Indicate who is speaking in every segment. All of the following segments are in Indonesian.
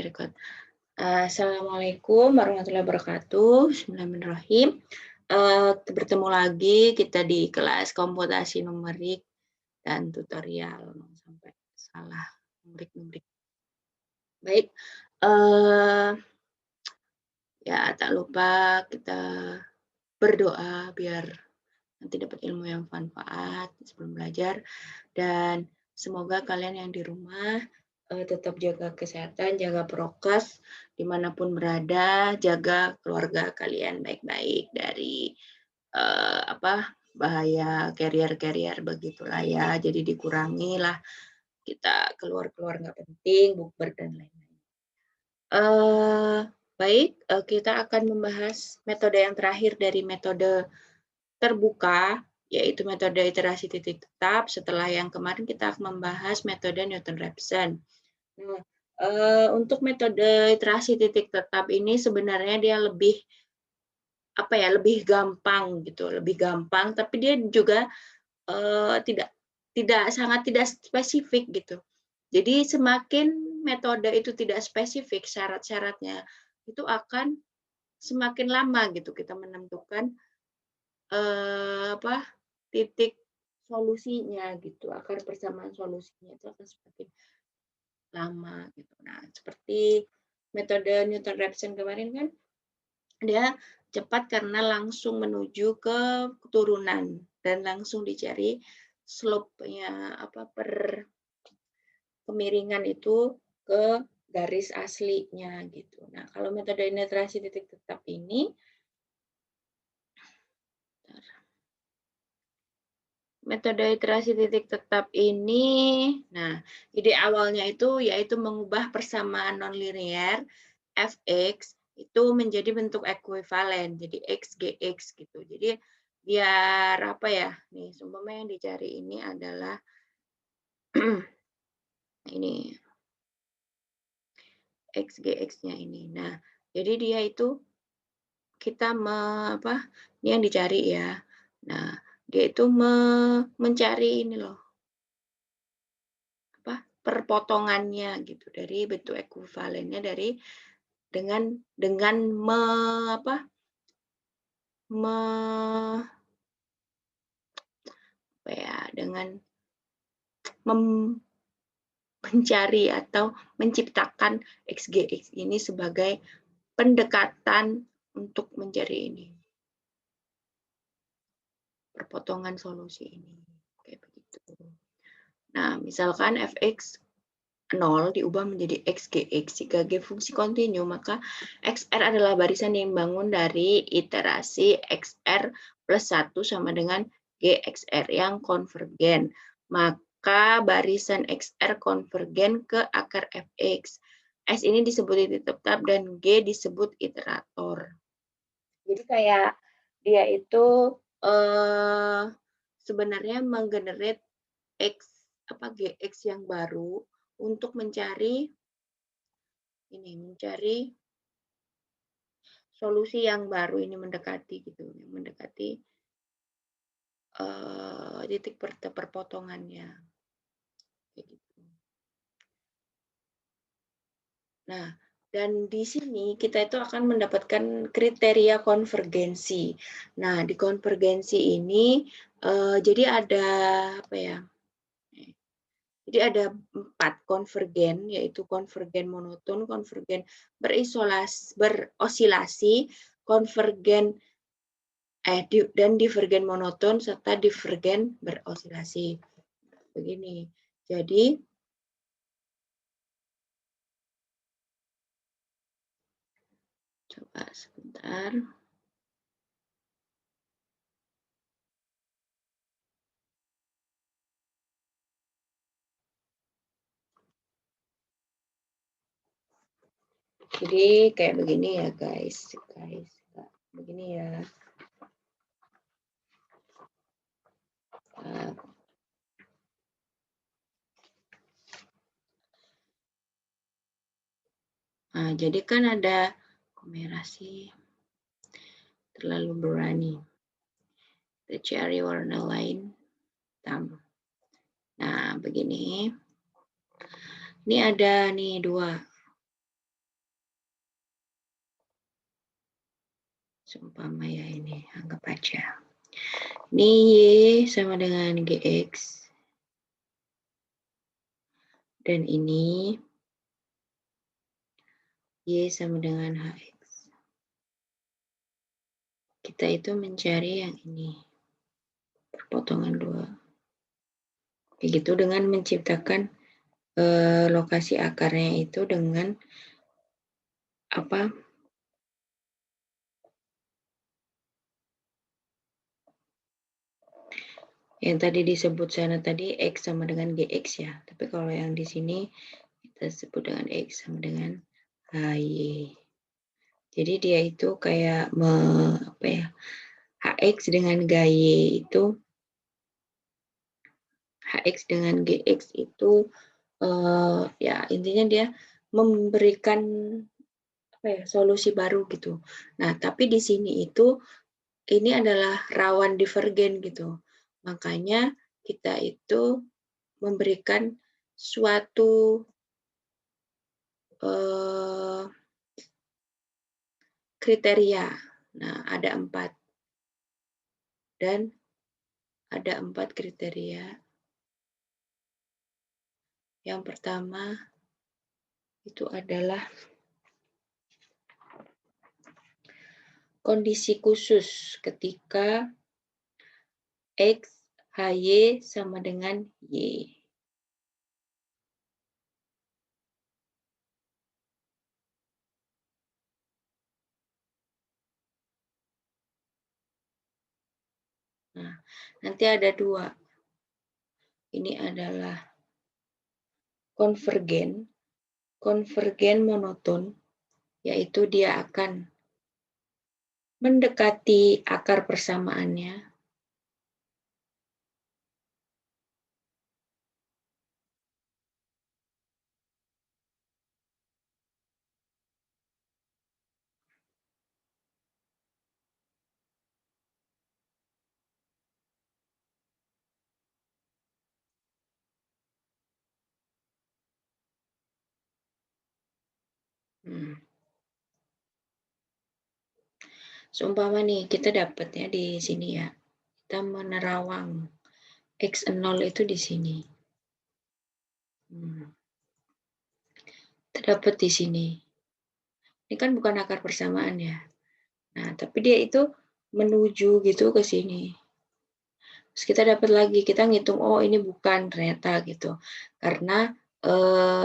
Speaker 1: record. Assalamualaikum warahmatullahi wabarakatuh. Bismillahirrahmanirrahim. Bertemu lagi kita di kelas komputasi numerik dan tutorial. Sampai salah numerik. Baik, ya tak lupa kita berdoa biar nanti dapat ilmu yang bermanfaat sebelum belajar, dan semoga kalian yang di rumah tetap jaga kesehatan, jaga prokes dimanapun berada, jaga keluarga kalian baik-baik dari bahaya carrier begitulah ya. Jadi dikurangi lah kita keluar nggak penting, bukber dan lain-lain. Baik, kita akan membahas metode yang terakhir dari metode terbuka, yaitu metode iterasi titik tetap. Setelah yang kemarin kita akan membahas metode Newton-Raphson. Nah, untuk metode iterasi titik tetap ini sebenarnya dia lebih gampang gitu, lebih gampang, tapi dia juga sangat tidak spesifik gitu. Jadi semakin metode itu tidak spesifik syarat-syaratnya, itu akan semakin lama gitu kita menentukan titik solusinya gitu, akar persamaan solusinya itu akan semakin lama gitu. Nah, seperti metode Newton-Raphson kemarin kan dia cepat karena langsung menuju ke turunan dan langsung dicari slope-nya per kemiringan itu ke garis aslinya gitu. Nah, kalau metode iterasi titik tetap ini nah, ide awalnya itu yaitu mengubah persamaan nonlinear fx itu menjadi bentuk ekuivalen, jadi x gx gitu. Jadi biar nih, seumpama yang dicari ini adalah ini x gx-nya ini. Nah, jadi dia itu kita ini yang dicari ya. Nah, dia itu mencari ini loh, perpotongannya gitu dari bentuk ekuivalennya dengan mencari atau menciptakan XGX ini sebagai pendekatan untuk mencari ini perpotongan solusi ini kayak begitu. Nah, misalkan fx 0 diubah menjadi xgx jika g fungsi kontinu, maka xr adalah barisan yang dibangun dari iterasi xr plus 1 sama dengan gxr yang konvergen. Maka barisan xr konvergen ke akar fx. S ini disebut titik tetap dan G disebut iterator. Jadi kayak dia itu sebenarnya menggenerate gx yang baru untuk mencari solusi yang baru, ini mendekati titik perpotongannya. Gitu. Nah, dan di sini kita itu akan mendapatkan kriteria konvergensi. Nah, di konvergensi ini jadi ada Jadi ada 4 konvergen, yaitu konvergen monoton, konvergen berosilasi, konvergen dan divergen monoton serta divergen berosilasi. Begini. Jadi coba sebentar. Jadi kayak begini ya guys. Begini ya. Nah, jadi kan ada merah sih. Terlalu berani. Kita cari warna lain. Hitam. Nah, begini. Ini ada nih 2. Seumpama ya ini, anggap aja. Ini Y sama dengan GX. Dan ini Y sama dengan HX. Kita itu mencari yang ini. Perpotongan 2. Kayak gitu dengan menciptakan lokasi akarnya itu dengan apa? Yang tadi disebut sana tadi X sama dengan GX ya. Tapi kalau yang di sini kita sebut dengan X sama dengan HY. Jadi dia itu kayak apa ya? HX dengan GY itu HX dengan GX itu ya intinya dia memberikan apa ya, solusi baru gitu. Nah, tapi di sini itu ini adalah rawan divergen gitu. Makanya kita itu memberikan suatu kriteria. Nah, ada 4. Dan ada 4 kriteria. Yang pertama itu adalah kondisi khusus ketika X, HY sama dengan Y. Nah, nanti ada 2. Ini adalah konvergen monoton, yaitu dia akan mendekati akar persamaannya. Seumpama nih, kita dapat ya di sini ya. Kita menerawang X0 itu di sini. Kita dapat di sini. Ini kan bukan akar persamaan ya. Nah, tapi dia itu menuju gitu ke sini. Terus kita dapat lagi, kita ngitung, oh ini bukan ternyata gitu. Karena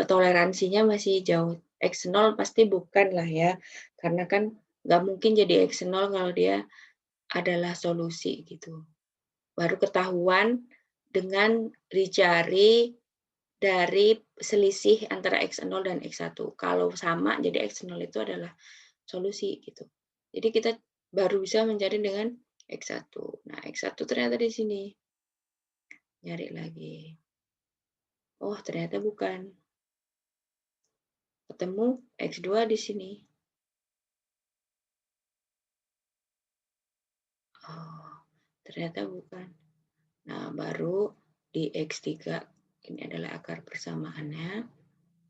Speaker 1: toleransinya masih jauh. X0 pasti bukan lah ya. Karena kan nggak mungkin jadi X0 kalau dia adalah solusi gitu. Baru ketahuan dengan dicari dari selisih antara X0 dan X1. Kalau sama, jadi X0 itu adalah solusi gitu. Jadi kita baru bisa mencari dengan X1. Nah, X1 ternyata di sini. Nyari lagi. Oh, ternyata bukan. Ketemu X2 di sini. Oh, ternyata bukan. Nah, baru di X3. Ini adalah akar persamaannya.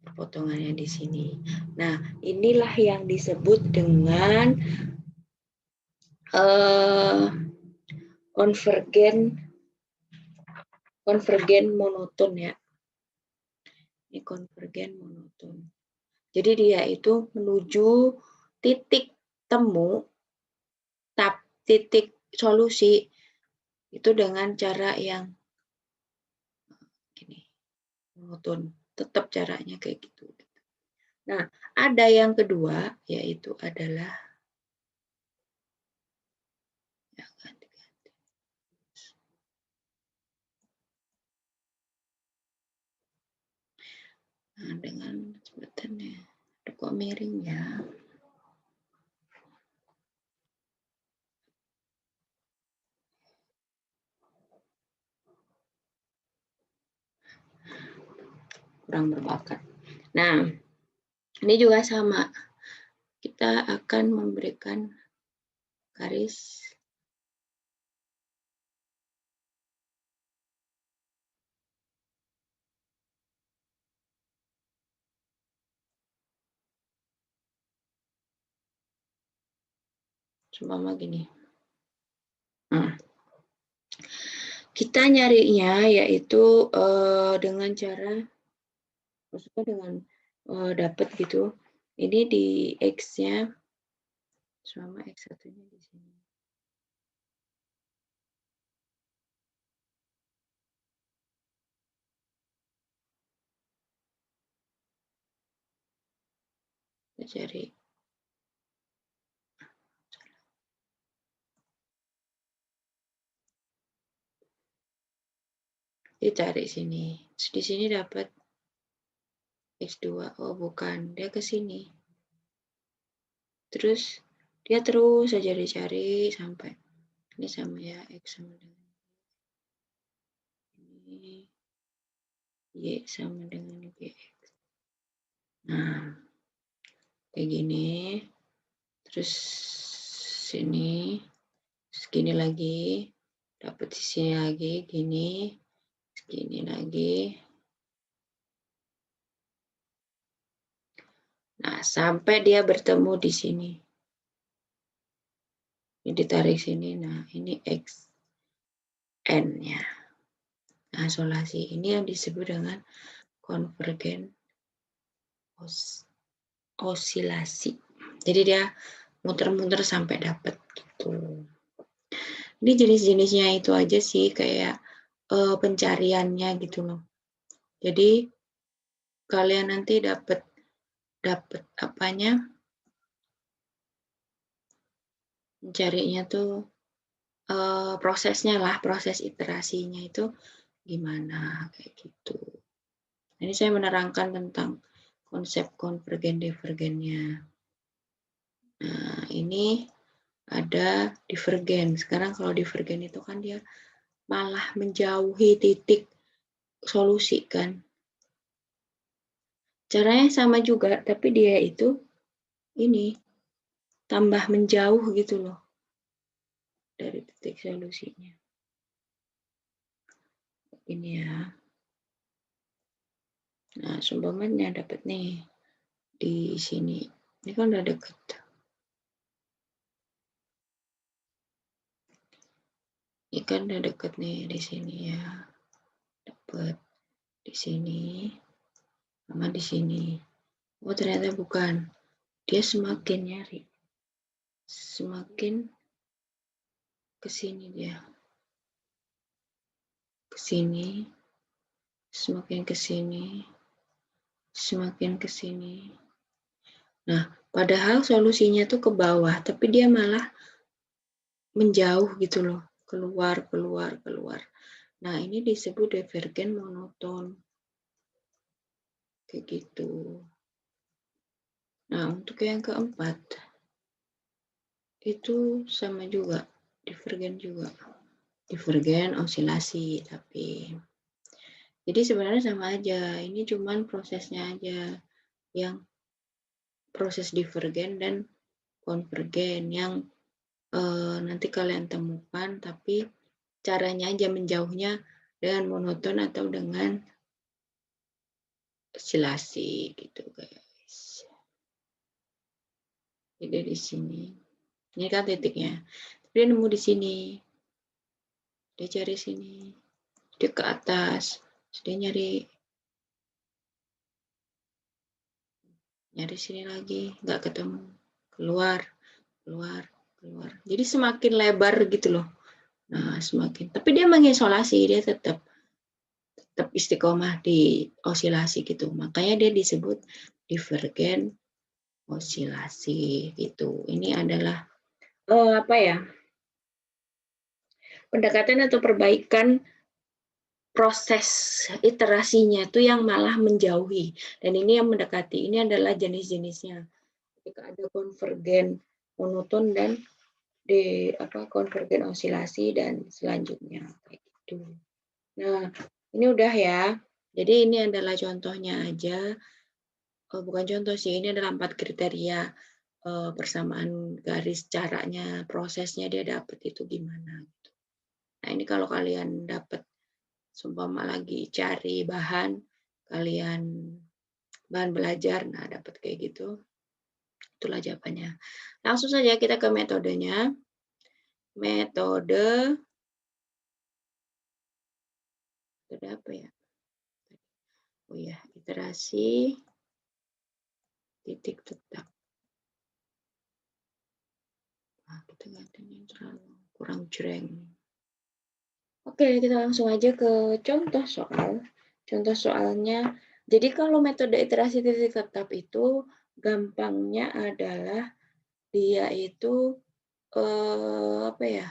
Speaker 1: Perpotongannya di sini. Nah, inilah yang disebut dengan konvergen monoton ya. Ini konvergen monoton. Jadi dia itu menuju titik temu, titik solusi itu dengan cara yang gini, monoton. Tetap caranya kayak gitu. Nah, ada yang kedua, yaitu adalah nah, dengan sebutannya. Kok miring ya? Kurang berbakat. Nah, ini juga sama. Kita akan memberikan garis Seumpama gini. Kita nyarinya yaitu dengan cara, maksudnya dengan dapat gitu. Ini di X-nya, sama X1-nya di sini. Kita cari. Ditarik sini. Terus di sini dapat X2. Oh, bukan. Dia ke sini. Terus dia terus saja dicari sampai ini sama ya, X sama dengan ini, Y sama dengan GX. Nah, kayak gini. Terus sini, segini lagi. Dapat di sini lagi, gini. Segini lagi. Nah, sampai dia bertemu di sini. Ini ditarik sini. Nah, ini X N-nya. Nah, isolasi ini yang disebut dengan konvergen osilasi. Jadi dia muter-muter sampai dapat gitu. Ini jenis-jenisnya itu aja sih, kayak pencariannya gitu loh. Jadi kalian nanti dapat apanya, mencarinya tuh prosesnya lah, proses iterasinya itu gimana kayak gitu. Ini saya menerangkan tentang konsep konvergen divergennya. Nah, ini ada divergen. Sekarang kalau divergen itu kan dia malah menjauhi titik solusi kan. Caranya sama juga, tapi dia itu ini tambah menjauh gitu loh dari titik solusinya. Ini ya. Nah, seumpamanya dapat nih di sini. Ini kan udah deket. Ini kan udah deket nih di sini ya. Dapat di sini sama di sini. Oh, ternyata bukan. Dia semakin nyari. Semakin ke sini dia. Ke sini. Semakin ke sini. Semakin ke sini. Nah, padahal solusinya tuh ke bawah, tapi dia malah menjauh gitu loh. Keluar, keluar, keluar. Nah, ini disebut divergen monoton. Kayak gitu. Nah, untuk yang keempat, itu sama juga. Divergen juga. Divergen osilasi, tapi. Jadi sebenarnya sama aja. Ini cuman prosesnya aja. Yang proses divergen dan konvergen. Yang nanti kalian temukan, tapi caranya aja menjauhnya dengan monoton atau dengan osilasi gitu guys. Jadi di sini, ini kan titiknya. Dia nemu di sini, dia cari sini, dia ke atas, dia nyari sini lagi, nggak ketemu, keluar, keluar, keluar. Jadi semakin lebar gitu loh. Nah, semakin, tapi dia mengisolasi, dia tetap istiqomah di osilasi gitu. Makanya dia disebut divergen osilasi gitu. Ini adalah apa ya? Pendekatan atau perbaikan proses iterasinya itu yang malah menjauhi. Dan ini yang mendekati. Ini adalah jenis-jenisnya. Ketika ada konvergen monoton dan konvergen osilasi dan selanjutnya kayak gitu. Nah, ini udah ya. Jadi ini adalah contohnya aja. Bukan contoh sih, ini adalah 4 kriteria persamaan garis, caranya, prosesnya dia dapat itu gimana. Gitu. Nah, ini kalau kalian dapat, seumpama lagi cari bahan, kalian bahan belajar, nah dapat kayak gitu. Itulah jawabannya. Langsung saja kita ke metodenya. Metode apa ya? Oh ya, iterasi titik tetap. Nah, kita gantinya terlalu kurang jreng. Oke, kita langsung aja ke contoh soal. Contoh soalnya, jadi kalau metode iterasi titik tetap itu gampangnya adalah dia itu apa ya?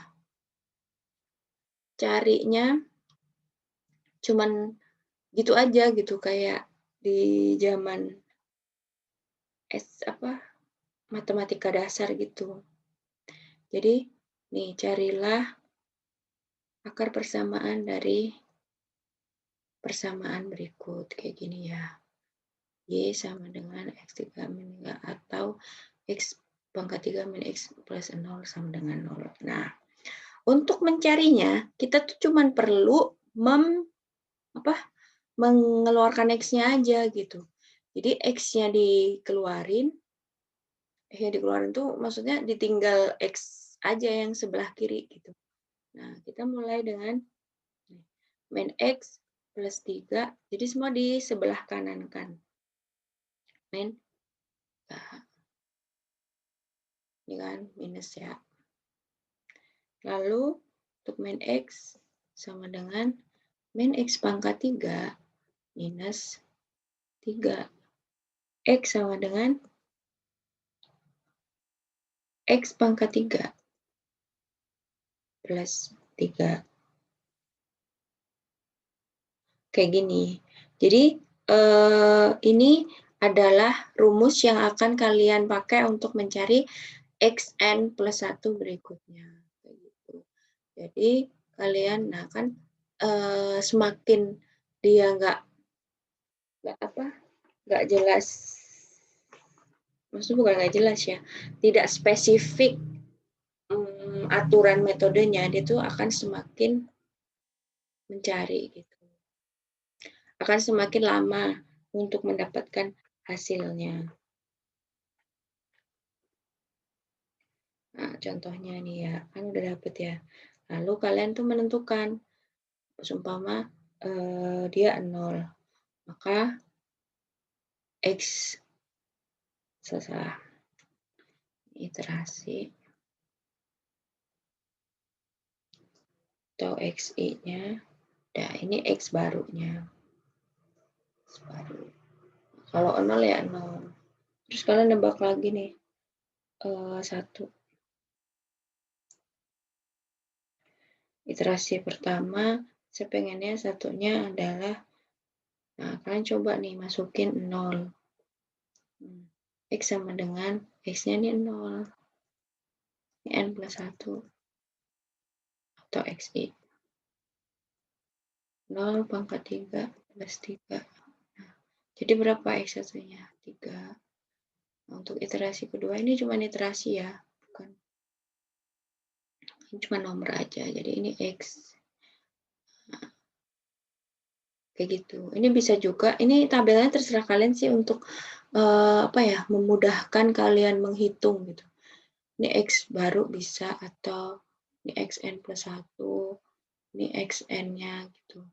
Speaker 1: Carinya cuman gitu aja gitu kayak di zaman matematika dasar gitu. Jadi nih carilah akar persamaan dari persamaan berikut kayak gini ya. Y sama dengan X3 min 3 atau X pangkat 3 min X plus 0 sama dengan 0. Nah, untuk mencarinya kita tuh cuman perlu mengeluarkan X-nya aja gitu. Jadi X-nya dikeluarin tuh maksudnya ditinggal X aja yang sebelah kiri gitu. Nah, kita mulai dengan min X plus 3, jadi semua di sebelah kanan kan. Min, ini kan minus ya. Lalu untuk min X sama dengan min X pangkat 3 minus 3. X sama dengan X pangkat 3 plus 3. Kayak gini. Jadi ini adalah rumus yang akan kalian pakai untuk mencari xn plus 1 berikutnya. Kayak gitu. Jadi kalian, nah kan semakin dia nggak jelas, maksudnya bukan nggak jelas ya, tidak spesifik aturan metodenya, dia tuh akan semakin mencari gitu. Akan semakin lama untuk mendapatkan hasilnya. Nah, contohnya nih ya, kan udah dapet ya. Lalu kalian tuh menentukan, seumpama dia 0, maka X, salah, iterasi, atau XI-nya, nah ini X barunya. X baru. Kalau 0 ya 0. Terus kalian nebak lagi nih, 1. Iterasi pertama, saya pengennya satunya adalah, nah kalian coba nih masukin 0. X sama dengan, X-nya ini 0. Ini N plus 1. Atau XI. 0 pangkat 3 plus 3. Nah, jadi berapa X1-nya? 3. Nah, untuk iterasi kedua, ini cuma iterasi ya. Bukan. Ini cuma nomor aja, jadi ini X. Nah, kayak gitu. Ini bisa juga, ini tabelnya terserah kalian sih untuk memudahkan kalian menghitung gitu. Ini X baru bisa, atau ini XN plus 1, ini XN-nya gitu.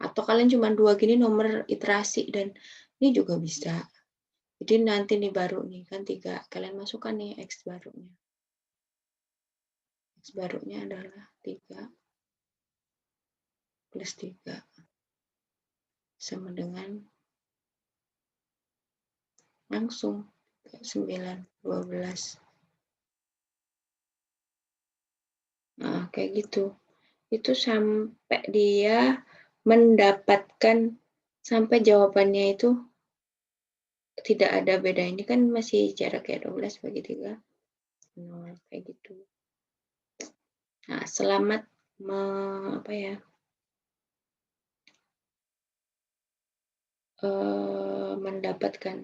Speaker 1: Atau kalian cuma 2 gini nomor iterasi, dan ini juga bisa. Jadi nanti nih baru nih kan 3, kalian masukkan nih X barunya. X barunya adalah 3 plus 3 sama dengan langsung 9, 12. Nah, kayak gitu. Itu sampai dia mendapatkan, sampai jawabannya itu tidak ada beda. Ini kan masih jarak ya 12 bagi 3. 0, kayak gitu. Nah, selamat mendapatkan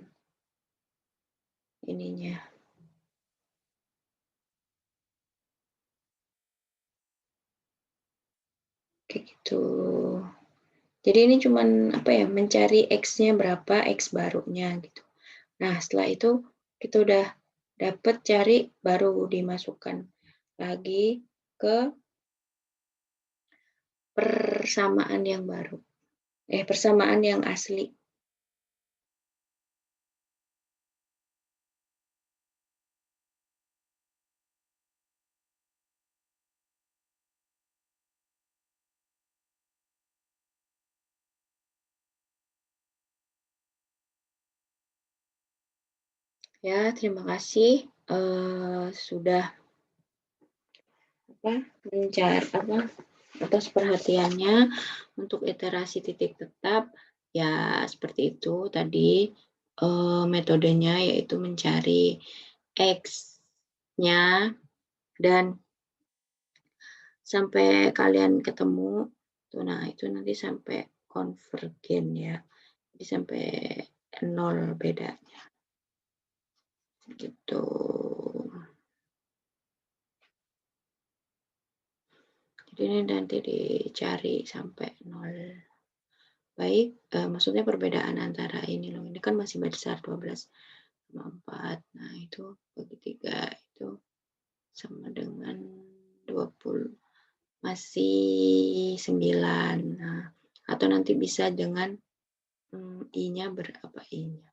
Speaker 1: ininya. Kayak gitu. Jadi ini cuman mencari X-nya berapa, X barunya gitu. Nah, setelah itu Kita udah dapat, cari, baru dimasukkan lagi ke persamaan yang baru. Persamaan yang asli. Ya, terima kasih sudah mencari atas perhatiannya. Untuk iterasi titik tetap ya seperti itu tadi metodenya, yaitu mencari X-nya dan sampai kalian ketemu tuh, nah itu nanti sampai konvergen ya, jadi sampai 0 bedanya gitu. Jadi ini nanti dicari sampai 0. Baik, maksudnya perbedaan antara ini loh, ini kan masih besar 12,4. Nah, itu bagi 3 itu sama dengan 20, masih 9. Nah, atau nanti bisa dengan I-nya berapa I-nya?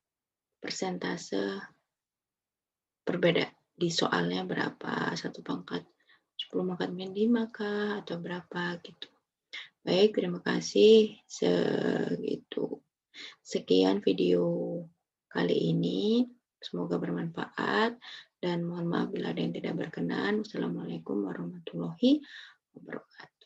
Speaker 1: Persentase berbeda di soalnya berapa? 1 pangkat 10 pangkat min 5 kah? Atau berapa gitu. Baik, terima kasih. Sekian video kali ini. Semoga bermanfaat. Dan mohon maaf bila ada yang tidak berkenan. Wassalamualaikum warahmatullahi wabarakatuh.